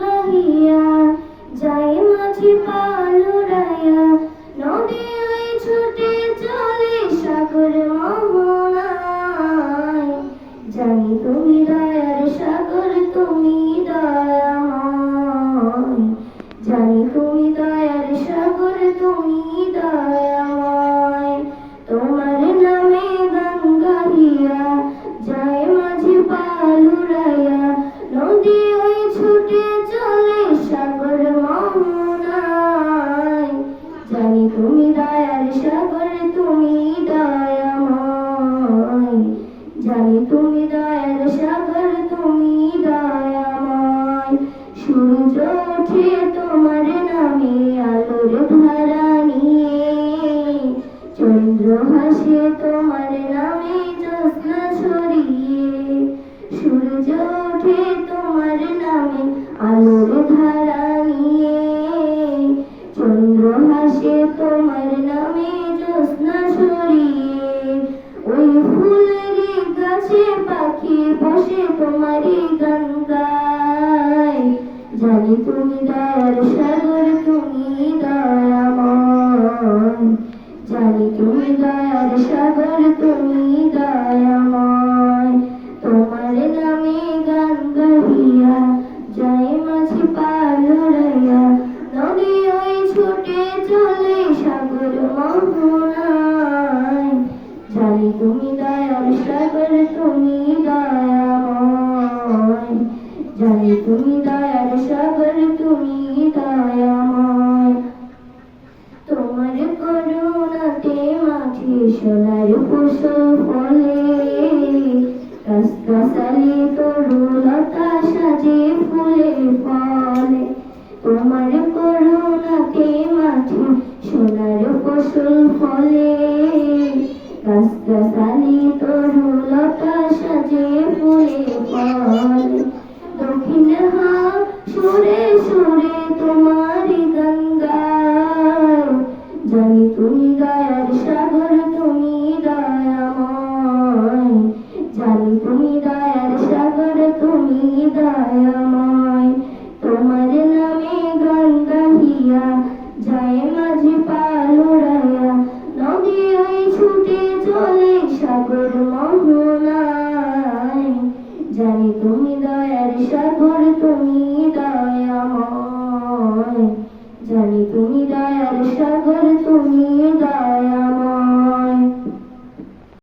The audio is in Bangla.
গাহিয়া যায় মাঝি পাল উড়াইয়া, নদী ওই ছুটে চলে সাগর মোহনায়। জানি তুমি দয়ার সাগর, তুমি দয়াময়। জানি তুমি দয়ার সাগর, তুমি দয়াময়। তোমার নামে গান গাহিয়া যায় মাঝি পাল উড়াইয়া, নদী ওই ছুটে চলে সাগর মোহনায়। জানি তুমি দয়ার সাগর, তুমি দয়াময়। জানি তুমি দয়ার সাগর, তুমি দয়াময়। সূর্য ওঠে তোমার নামে আলোর ধারা নিয়ে, চন্দ্র হাসে তোমার নামে জ্যোৎস্না ছড়িয়ে। সূর্য ওঠে তোমার নামে আলোর ধারা নিয়ে, চন্দ্র হাসে তোমার নামে জ্যোৎস্না ছড়িয়ে। ওই ফুলের গাছে পাখি বসে তোমারই গান গায়। জানি তুমি দয়ার সাগর, তুমি দয়াময়। জানি তুমি দয়ার সাগর, তুমি দয়াময়। তোমার নামে গান গাহিয়া যায় মাঝি পাল উড়াইয়া, নদী ওই ছুটে চলে সাগর মোহনায়। জানি তুমি দয়ার সাগর, তুমি দয়াময়। জানি তুমি দয়ার সাগর, তুমি দয়াময়। তোমার করুণাতে মাঠে সোনার ফসল ফলে, গাছগাছালি তরুলতা সাজে ফুলে ফলে। তোমার করুণাতে মাঠে সোনার ফসল